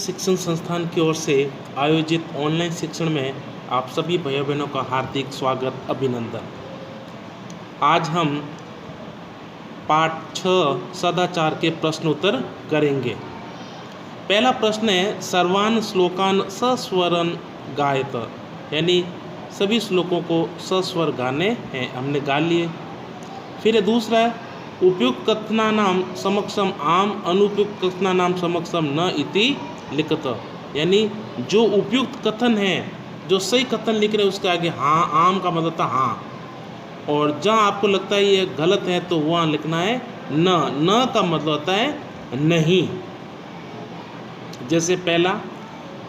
शिक्षण संस्थान की ओर से आयोजित ऑनलाइन शिक्षण में आप सभी भाइयों बहनों का हार्दिक स्वागत, अभिनंदन। आज हम पाठ 6 सदाचार के प्रश्न उत्तर करेंगे। पहला प्रश्न है सर्वान श्लोकान सस्वरन गायत, यानी सभी श्लोकों को सस्वर गाने हैं, हमने गा लिए। फिर दूसरा है उपयुक्त कथनानाम समक्षम आम अनुपयुक्त कथनानाम समक्षम न इति लिखत, यानी जो उपयुक्त कथन है, जो सही कथन लिख रहे हैं उसके आगे हाँ, आम का मतलब था हाँ, और जहाँ आपको लगता है ये गलत है तो वहाँ लिखना है न का मतलब होता है नहीं। जैसे पहला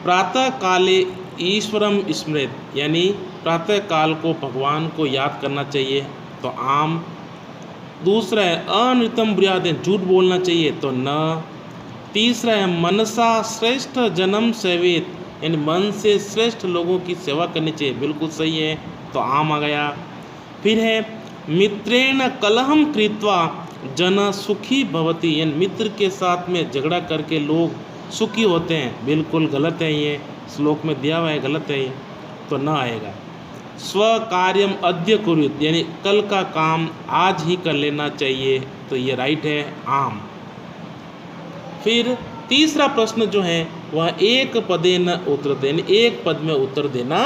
प्रातः काले ईश्वरम स्मृत, यानी प्रातः काल को भगवान को याद करना चाहिए तो आम। दूसरा है अनृतम ब्रियाद, झूठ बोलना चाहिए तो न। तीसरा है मनसा श्रेष्ठ जन्म सेवित, यानी मन से श्रेष्ठ लोगों की सेवा करनी चाहिए, बिल्कुल सही है तो आम आ गया। फिर है मित्रेण कलहम कृत्वा जन सुखी भवति, यानी मित्र के साथ में झगड़ा करके लोग सुखी होते हैं, बिल्कुल गलत है, ये श्लोक में दिया हुआ है, गलत है ये तो न आएगा। स्व कार्यम अद्य कुरुत, यानी कल का काम आज ही कर लेना चाहिए तो ये राइट है, आम। फिर तीसरा प्रश्न जो है वह एक पदे न उत्तर, यानी एक पद में उत्तर देना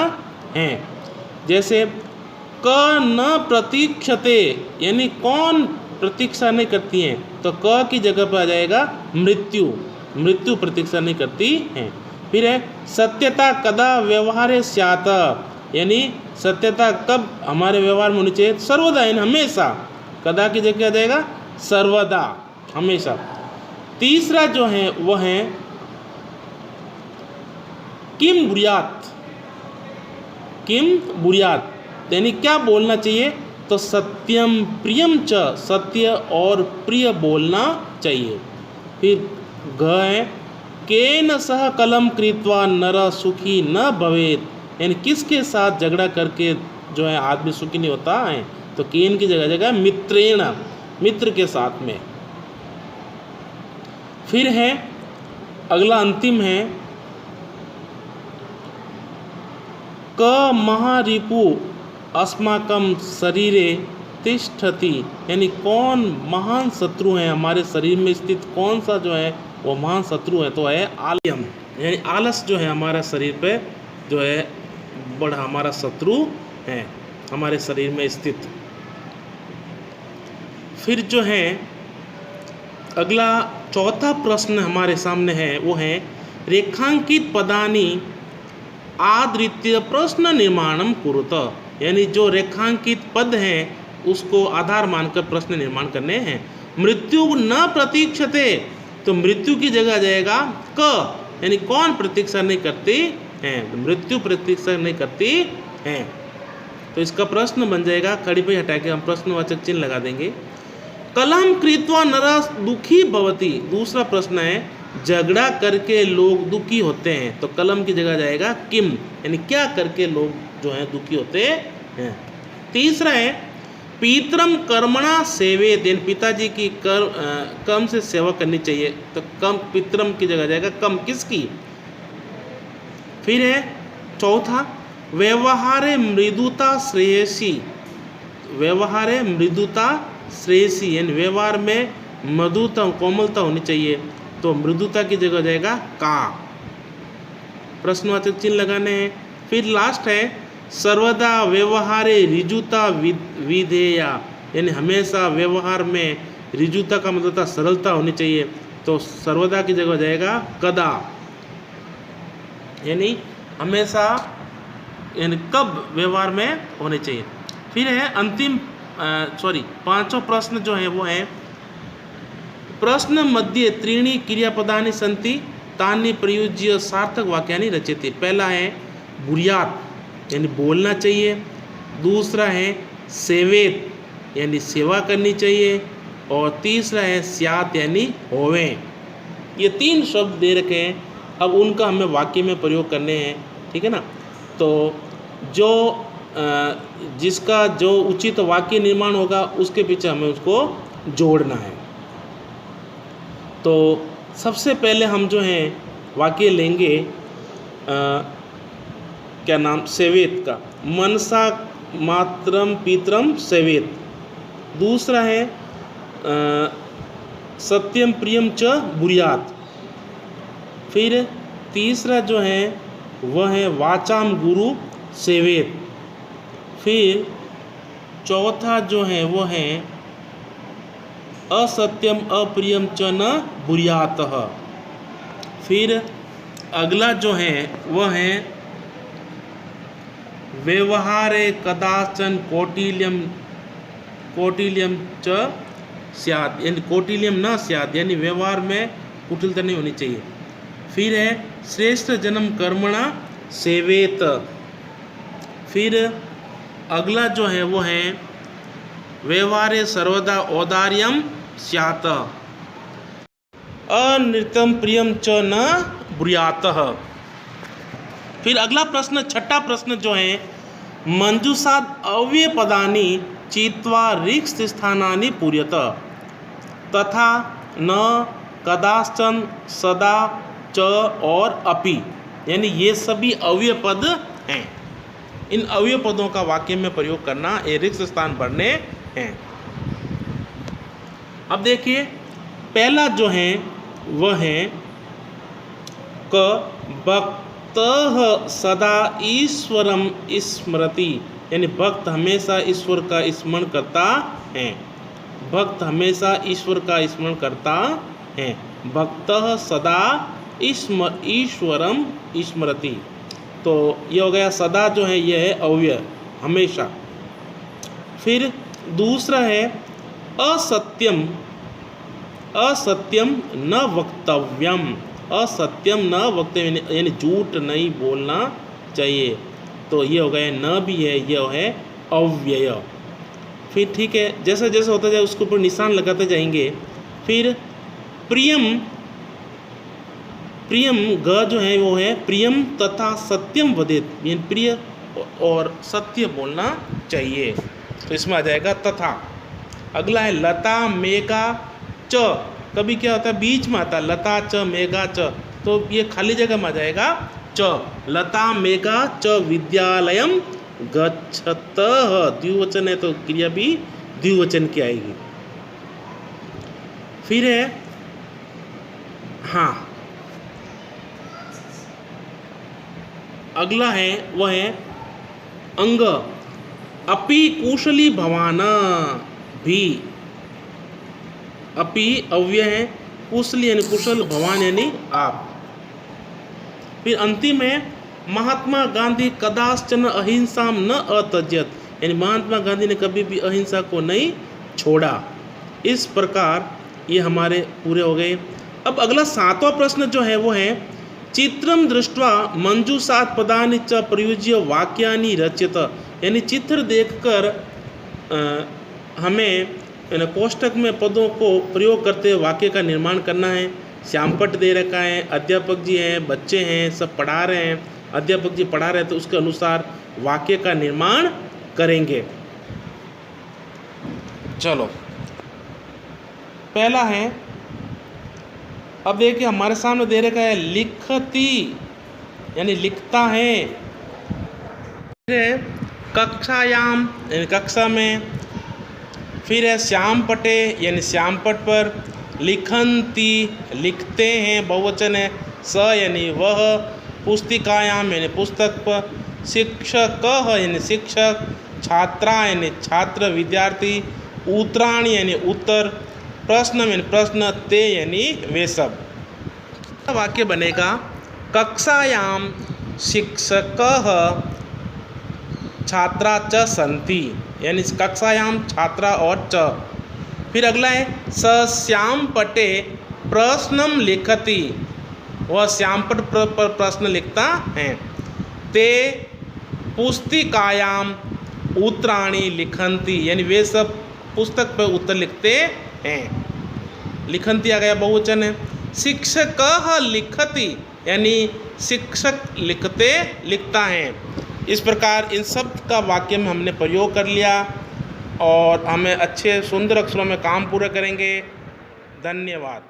है। जैसे क न प्रतीक्षते, यानी कौन प्रतीक्षा नहीं करती है तो क की जगह पर आ जाएगा मृत्यु, मृत्यु प्रतीक्षा नहीं करती है। फिर है सत्यता कदा व्यवहारे स्यात्, यानी सत्यता कब हमारे व्यवहार में होनी चाहिए, सर्वदा, यानी हमेशा। कदा की जगह आ जाएगा सर्वदा, हमेशा। तीसरा जो है वह है किम बुर्यात, किम बुर्यात, यानी क्या बोलना चाहिए तो सत्यम प्रियम च, सत्य और प्रिय बोलना चाहिए। फिर ग है केन सह कलम कृत्वा नर सुखी न भवेत, यानी किसके साथ झगड़ा करके जो है आदमी सुखी नहीं होता है तो केन की जगह मित्रेण, मित्र के साथ में। फिर है अगला अंतिम है क महारिपु अस्माकं शरीरे तिष्ठति, यानी कौन महान शत्रु है हमारे शरीर में स्थित, कौन सा जो है वो महान शत्रु है तो है आलयम, यानी आलस जो है हमारा शरीर पे जो है बड़ा हमारा शत्रु है हमारे शरीर में स्थित। फिर जो है अगला चौथा प्रश्न हमारे सामने है वो है रेखांकित पदानी आदृत्य प्रश्न निर्माणम कुरुत, यानी जो रेखांकित पद हैं उसको आधार मानकर प्रश्न निर्माण करने हैं। मृत्यु न प्रतीक्षते, तो मृत्यु की जगह आ जाएगा क, यानी कौन प्रतीक्षा नहीं करती हैं, मृत्यु प्रतीक्षा नहीं करती हैं, तो इसका प्रश्न बन जाएगा, खड़ी पे हटा के हम प्रश्नवाचक चिन्ह लगा देंगे। कलम कृत्वा नरा दुखी भवति, दूसरा प्रश्न है झगड़ा करके लोग दुखी होते हैं तो कलम की जगह जाएगा किम, यानी क्या करके लोग जो हैं दुखी होते हैं। तीसरा है पितरम कर्मणा सेवेत, यानी पिताजी की कर्म से सेवा करनी चाहिए तो कम, पितरम की जगह जाएगा कम, किसकी। फिर है चौथा व्यवहारे मृदुता श्रेयसी, व्यवहारे मृदुता श्रेयसी, यानी व्यवहार में मधुता कोमलता होनी चाहिए तो मृदुता की जगह जाएगा का, प्रश्नवाचक चिन्ह लगाने हैं। फिर लास्ट है सर्वदा व्यवहारे ऋजुता विधेया, यानी हमेशा व्यवहार में ऋजुता का मतलब था सरलता होनी चाहिए तो सर्वदा की जगह जाएगा कदा, यानी हमेशा, यानी कब व्यवहार में होने चाहिए। फिर है अंतिम पांचों प्रश्न जो है वो है प्रश्न मध्ये त्रीणि क्रियापदानि सन्ति तानि प्रयुज्य सार्थक वाक्यानि रचयति। पहला है बुर्यात, यानी बोलना चाहिए। दूसरा है सेवेत, यानी सेवा करनी चाहिए। और तीसरा है स्यात्, यानी होवें। ये 3 शब्द दे रखे हैं, अब उनका हमें वाक्य में प्रयोग करने हैं, ठीक है ना। तो जो जिसका जो उचित वाक्य निर्माण होगा उसके पीछे हमें उसको जोड़ना है। तो सबसे पहले हम जो हैं वाक्य लेंगे क्या नाम, सेवेत का, मनसा मात्रम पितरम सेवेत। दूसरा है सत्यम प्रियम च बुर्यात। फिर तीसरा जो है वह है वाचाम गुरु सेवेत। फिर चौथा जो है वो है असत्यम अप्रियम च न बुर्यातः। फिर अगला जो है वह है व्यवहारे कदाचन कौटिल्यम च स्यात्, यानी कौटिल्यम न स्यात्, यानी व्यवहार में कुटिलता नहीं होनी चाहिए। फिर है श्रेष्ठ जन्म कर्मणा सेवेत। फिर अगला जो है वो है व्यवहारे सर्वदा औदार्यम स्यात्, अनृतम प्रियम च न ब्रूयातः। फिर अगला प्रश्न, छठा प्रश्न जो है मंजूषाद अव्यय पदानि चित्वा रिक्त स्थानानि पूर्यत तथा न कदाचन सदा च और अपि, यानी ये सभी अव्यय पद हैं। इन अव्यय पदों का वाक्य में प्रयोग करना, ये रिक्त स्थान भरने हैं। अब देखिए पहला जो है वह है क भक्तः सदा ईश्वरम स्मरति, यानी भक्त हमेशा ईश्वर का स्मरण करता है। भक्त हमेशा ईश्वर का स्मरण करता है। भक्तः सदा ईश्वरम स्मरति, तो ये हो गया सदा जो है यह है अव्यय, हमेशा। फिर दूसरा है असत्यम, असत्यम न वक्तव्यम, असत्यम न वक्तव्यम, यानी झूठ नहीं बोलना चाहिए। तो ये हो गया न भी है, ये है अव्यय। फिर ठीक है, जैसा जैसा होता जाए उसके ऊपर निशान लगाते जाएंगे। फिर प्रियम, प्रियम ग जो है वो है प्रियम तथा सत्यम वदेत, यानी प्रिय और सत्य बोलना चाहिए, तो इसमें आ जाएगा तथा। अगला है लता मेघा च, कभी क्या होता है बीच में आता है लता च मेघा च, तो ये खाली जगह में आ जाएगा च। लता मेघा च विद्यालयम गच्छतः, द्विवचन है तो क्रिया भी द्विवचन की आएगी। फिर है हाँ, अगला है वह है अंग, अपि कुशली भवाना भी, अपि अव्यय है, कुशली यानी कुशल, भवान यानी आप। फिर अंतिम है महात्मा गांधी कदाचन अहिंसा न अत्यजत, यानी महात्मा गांधी ने कभी भी अहिंसा को नहीं छोड़ा। इस प्रकार ये हमारे पूरे हो गए। अब अगला सातवां प्रश्न जो है वो है चित्रम दृष्ट्वा मंजूषात् पदानि च प्रयुज्य वाक्यानि रच्यत, यानी चित्र देखकर हमें कोष्ठक में पदों को प्रयोग करते हुए वाक्य का निर्माण करना है। श्यामपट दे रखा है, अध्यापक जी हैं, बच्चे हैं, सब पढ़ा रहे हैं, अध्यापक जी पढ़ा रहे हैं, तो उसके अनुसार वाक्य का निर्माण करेंगे। चलो पहला है, अब देखिए हमारे सामने दे रखा है लिखती, यानी लिखता है। फिर है कक्षायाम, यानी कक्षा में। फिर है श्याम पटे, यानी श्यामपट पर। लिखन्ति, लिखते हैं, बहुवचन है। स यानी वह। पुस्तिकायाम यानी पुस्तक पर। शिक्षकः यानी शिक्षक। छात्रा यानी छात्र विद्यार्थी। उत्तराणि यानी उत्तर। प्रश्न यानी प्रश्न। ते यानी वे सब। वाक्य बनेगा कक्षायाम शिक्षकः छात्रा च सन्ति, यानी कक्षायाम छात्रा और च। फिर अगला है स श्यामपटे प्रश्नम लिखति, वह श्यामपट पर प्रश्न लिखता है। ते पुस्तिकायाम उत्तराणि लिखन्ति, यानी वे सब पुस्तक पर उत्तर लिखते हैं। लिखन्ति आ गया बहुवचन है। शिक्षकः लिखति, यानी शिक्षक लिखता है। इस प्रकार इन सब का वाक्य में हमने प्रयोग कर लिया और हमें अच्छे सुंदर अक्षरों में काम पूरा करेंगे। धन्यवाद।